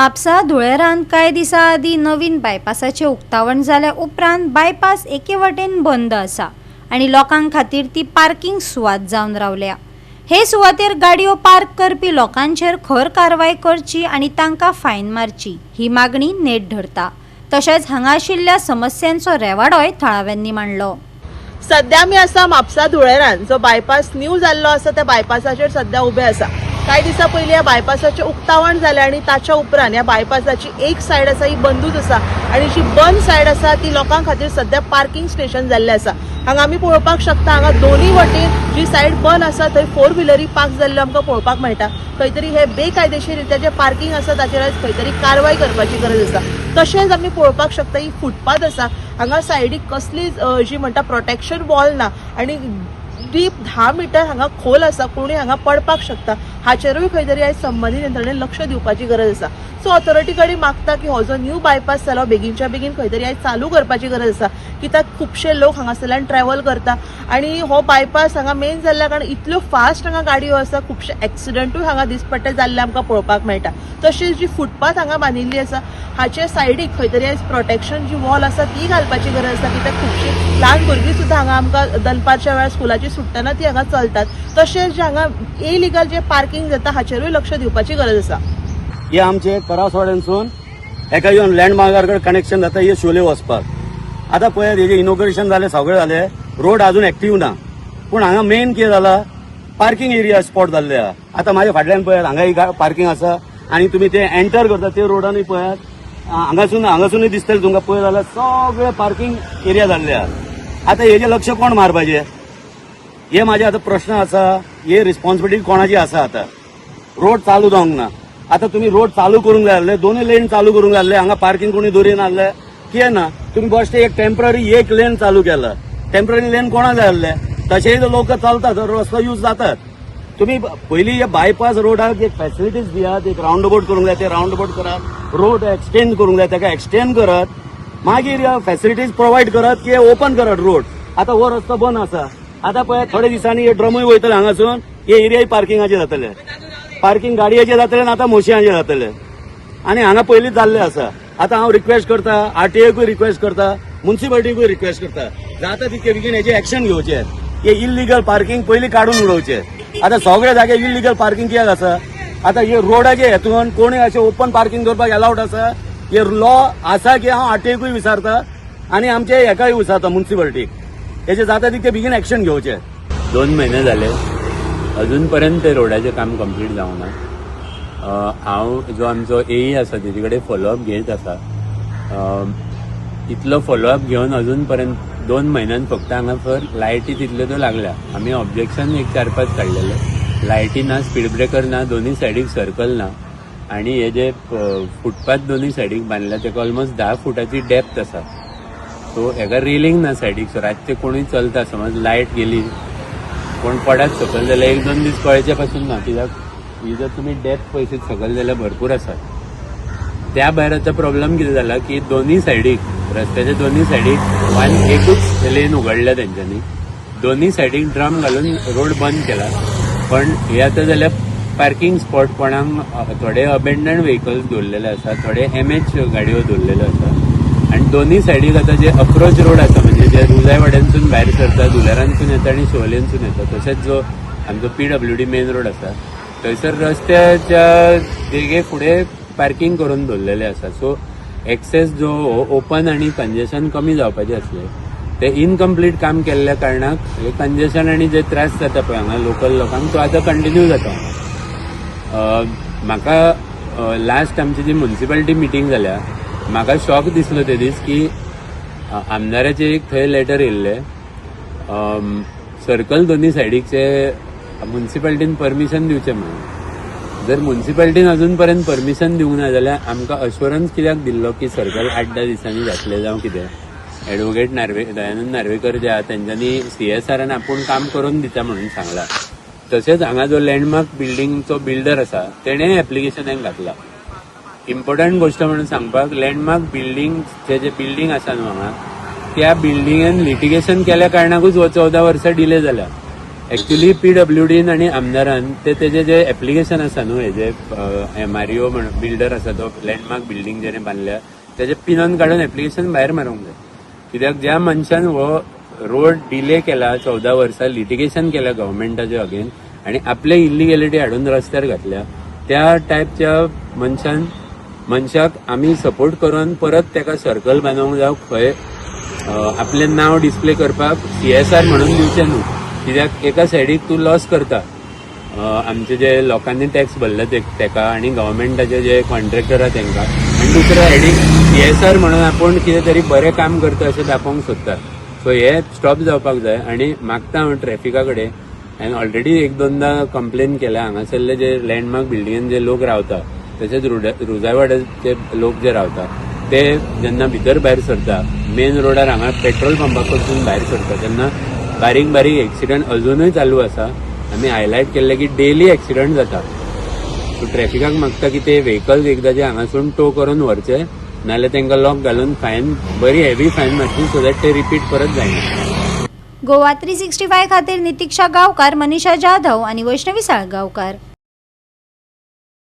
म्हापसा धुळेरांत कांय दिसा आदीं नवीन बायपासाचें उक्तावण जाल्या उपरांत बायपास एके वटेन बंद आसा आनी लोकां खातीर ती पार्किंग सुवात जावन रावल्या। हे सुवातेर गाडयो पार्क करपी लोकांचेर खर कारवाय करची आनी तांकां फायन मारची ही मागणी नेट धरता। तशेंच हांगा आशिल्ल्या समस्यांचो रेवाडोय थळाव्यांनी मांडलो। सध्या आमी आसा म्हापसा धुळेरांत जो बायपास न्यू जाल्लो आसा त्या बायपासाचेर सध्या उबे आसा। काही दिसा पयलीं ह्या बायपासाचें उक्तावण जालें आनी ताच्या उपरांत ह्या बायपासाची एक सायड आसा ही बंदूच आसा आनी जी बंद सायड आसा ती लोकां खातीर सध्या पार्किंग स्टेशन जाल्लें आसा। हांगा आमी पळोवपाक शकता हांगा दोनूय वटेन जी सायड बंद आसा थंय 4 व्हिलरी पार्क जाल्ल्यो आमकां पळोवपाक मेळटा। खंय तरी हे बेकायदेशीररित्या जे पार्किंग आसा ताचेर आयज खंय तरी कारवाय करपाची गरज आसा। तशेंच आमी पळोवपाक शकता ही फुटपाथ आसा हांगा सायडीक कसलीच जी म्हणटा प्रोटेक्शन वॉल ना आनी डीप 10 मीटर हांगा खोल आसा, कोणूय हांगा पडपाक शकता। हाचेरूय खंय तरी आयज संबंधीत यंत्रणेन लक्ष दिवपाची गरज आसा। सो ऑथॉरिटी कडेन मागता की हो जो न्यू बायपास जालो बेगीनच्या बेगीन खंय तरी आयज चालू करपाची गरज आसा, कित्याक खुबशे लोक हांगासरल्यान ट्रॅव्हल करता आनी हो बायपास हांगा मेन जाल्ल्या कारण इतल्यो फास्ट हांगा गाडयो आसा, खुबशे एक्सिडंटूय हांगा दिसपट्टे जाल्ले आमकां पळोवपाक मेळटा। तशेंच जी फुटपाथ हांगा बांदिल्ली आसा हाचे सायडीक खंय तरी आयज प्रोटेक्शन जी वॉल आसा ती घालपाची गरज आसा, कित्याक खुबशीं ल्हान भुरगीं सुद्दां हांगा आमकां दनपारच्या वेळार स्कुलाची सुट्टना ती हांगा चलतात। तशेंच जे हांगा इलिगल जे पार्किंग जाता हाचेरूय लक्ष दिवपाची गरज आसा। हे आमचे करासवाड्यानसून एका येवन लँडमार्कार कडेन कनेक्शन जाता हे शोले वचपाक। आतां पळयात हेजे इनॉग्रेशन जालें, सगळें जालें, रोड अजून एक्टिव्ह ना, पूण हांगा मेन कितें जाला पार्किंग एरिया स्पॉट जाल्ले आहा। आतां म्हाज्या फाटल्यान पळयात हांगा एक पार्किंग आसा आनी तुमी ते एंटर करता ते रोडानूय पळयात हांगासूनय दिसतलें तुमकां पळय जाल्यार सगळे पार्किंग एरिया जाल्ले आहा। आतां हेजे लक्ष कोण मारपाचें हे म्हाजे आतां प्रश्न आसा। हे रिस्पॉन्सिबिलिटी कोणाची आसा? आतां रोड चालू जावंक ना, आतां तुमी रोड चालू करूंक जाय आसले, दोनूय लेन चालू करूंक जाय आसले, हांगा पार्किंग कोणी दवरिना नासले, कितें ना तुमी बश्ट एक टेम्पररी एक लेन चालू केला। टेम्पररी लेन कोणाक जाय आसले? तशेंय लोक चलतात, रस्तो यूज जातात। तुम्ही पयलीं हे बायपास रोडाक एक फॅसिलिटीज दियात, एक राउंड अबाउट करूंक जाय ते राउंड अबाउट करात, रोड एक्सटेंड करूंक जाय ताका एक्सटेंड करात, मागीर फॅसिलिटीज प्रोवायड करात की ओपन करात रोड। आतां हो रस्तो बंद आसा। आतां पळय थोड्या दिसांनी हे ड्रमूय वयतले हांगासून, हे एरियाय पार्किंगाचे जातले, पार्किंग गाडयांचे जातले आनी आतां मोशयांचे जातले आनी हांगा पयलींच जाल्ले आसा। आतां हांव रिक्वेस्ट करता, आरटीओकूय रिक्वेस्ट करता, म्युन्सिपालिटीकूय रिक्वेस्ट करता, जाता तितके बेगीन हेचे एक्शन घेवचे। हे इल्लिगल पार्किंग पयलीं काडून उडोवचे। आतां सगळे जागे इल्लिगल पार्किंग कित्याक आसा? आतां हे रोडाचे हेतून कोणूय अशें ओपन पार्किंग करपाक अलाउड आसा? हे लॉ आसा की हांव आरटीओकूय विचारता आनी आमचे हेकाय विचारता म्युन्सिपालिटीक, हेचे जाता तितके बेगीन एक्शन घेवचे। 2 महिने झाले अजून पर्यंत ते रोडाचे काम कंप्लीट जावना। हांव जो आमचो एई आसा तेजे कडेन फॉलोअप घेत आसा। इतलो फॉलोअप घेवन अजून पर्यंत 2 महिन्यान फक्त हांगासर लायटी तितल्यो त्यो लागल्या। आमी ऑब्जेक्शन एक 4-5 काडलेले, लायटी ना, स्पीड ब्रेकर ना, दोन्ही सायडीक सर्कल ना आनी हे जे फुटपाथ दोन्ही सायडीक बांदल्या तेका ऑलमोस्ट 10 फुटाची डेप्थ आसा। सो हेका रेलिंग ना सायडीक, सो रातचे कोणूय चलता, समज लायट गेली कोण पडत सकल जाल्यार 1-2 दीस कळचे पासून ना, कित्याक ही जर तुमी डेप्थ पळयशीत सकल जाल्यार भरपूर आसा। त्या भायर आतां प्रॉब्लेम कितें जाला की दोन्ही सायडीक, रस्त्याच्या दोन्ही सायडीक एकूच लेन उगडल्या तेंच्यांनी, दोन्ही सायडीक ड्रम घालून रोड बंद केला। पण हे आतां जाल्यार पार्किंग स्पॉट कोणाक थोडे अबेंडन्ड व्हेकल्स दवरलेले आसा, थोडे MH गाडयो दवरलेल्यो आसा आनी दोन्ही सायडीक आतां जे अप्रोच रोड आसा म्हणजे जे रुजाय वाड्यानसून भायर सरता, धुलेरांसून येता आनी शिवोलेनसून येता, तशेंच जो आमचो PWD मेन रोड आसा थंयसर रस्त्याच्या देगे फुडें पार्किंग करून दवरलेले आसा। सो एक्सेस जो ओपन आनी कंजेशन कमी जावपाचे आसले ते इनकम्प्लीट काम केल्ल्या कारणाक हे कंजेशन आनी जे त्रास जाता पळय हांगा लोकल लोकांक तो आतां कंटिन्यू जाता। म्हाका लास्ट आमची जी म्युन्सिपालिटी मिटींग जाल्या म्हाका शॉक दिसलो ते दीस की आमदाराचे एक थंय लेटर येयल्ले, सर्कल दोन्ही सायडीकचे म्युन्सिपालिटीन परमिशन दिवचें म्हणून। जर म्युन्सिपालिटीन अजून पर्यंत परमिशन दिवंक ना जाल्यार आमकां अश्युरन्स कित्याक दिल्लो की सर्कल 8-10 दिसांनी जातले जावं कितें? एडवोकेट दयानंद नार्वेकर जे आहा तेंच्यांनी CSRन आपूण काम करून दिता म्हणून सांगला। तशेंच हांगा जो लँडमार्क बिल्डिंगचो बिल्डर आसा तेणेय एप्लिकेशन एक घातला। इम्पॉर्टंट गोष्ट म्हणून सांगपाक, लँडमार्क बिल्डिंगचे जे बिल्डिंग आसा न्हू हांगा त्या बिल्डिंगेन लिटिगेशन केल्या कारणाकूच 14 वर्सां डिले जाल्या। ऍक्च्युली PWDन आणि आमदारान तेजे जे एप्लिकेशन आसा न्हू हेजे MRO म्हणून बिल्डर आसा तो लँडमार्क बिल्डींग जेणे बांदल्या तेजे पिनन काढून एप्लिकेशन भायर मारूंक जाय. कित्याक ज्या मनशान हो रोड डिले केला 14 वर्सां लिटिगेशन केल्या गव्हर्मेंटाचे अगेन्स्ट आणि आपले इलिगॅलिटी हाडून रस्त्यार घातल्या त्या टायपच्या मनशाक आमी सपोर्ट करून परत तेका सर्कल बांदूंक जावं खंय आपलें नांव डिस्प्ले करपाक CSR म्हणून दिवचें न्हू. कित्याक एका सायडीक तूं लॉस करता आमचे जे लोकांनी टॅक्स भरला तेका आनी गव्हर्मेंटाचे जे कॉन्ट्रॅक्टर आहा तेंकां आनी दुसऱ्या सायडीक CSR म्हणून आपूण कितें तरी बरें काम करता अशें दाखोवंक सोदता. सो हे स्टॉप जावपाक जाय आनी मागता हांव ट्रॅफिका कडेन हांवें ऑलरेडी 1-2दा कंप्लेन केल्या हांगासरले जे लँडमार्क बिल्डिंगेन जे लोक रावता तशेंच रुजावाड्याचे लोक जे रावता ते जेन्ना भितर भायर सरता मेन रोडार हांगा पेट्रोल पंपा कडसून भायर सरता तेन्ना बारीक बारीक एक्सिडंट अजूनय चालू आसा. आमी हायलायट केल्ले की डेली एक्सिडंट जाता. सो ट्रॅफिकाक मागता की ते व्हेकल्स एकदांचे हांगासून टो करून व्हरचे नाजाल्यार तांकां लॉक घालून फायन बरी हेवी फायन मारची सो दॅट ते रिपीट परत जायना. गोवा 365 खातीर नितीक्षा गांवकार, मनीषा जाधव आणि वैष्णवी साळगांवकार.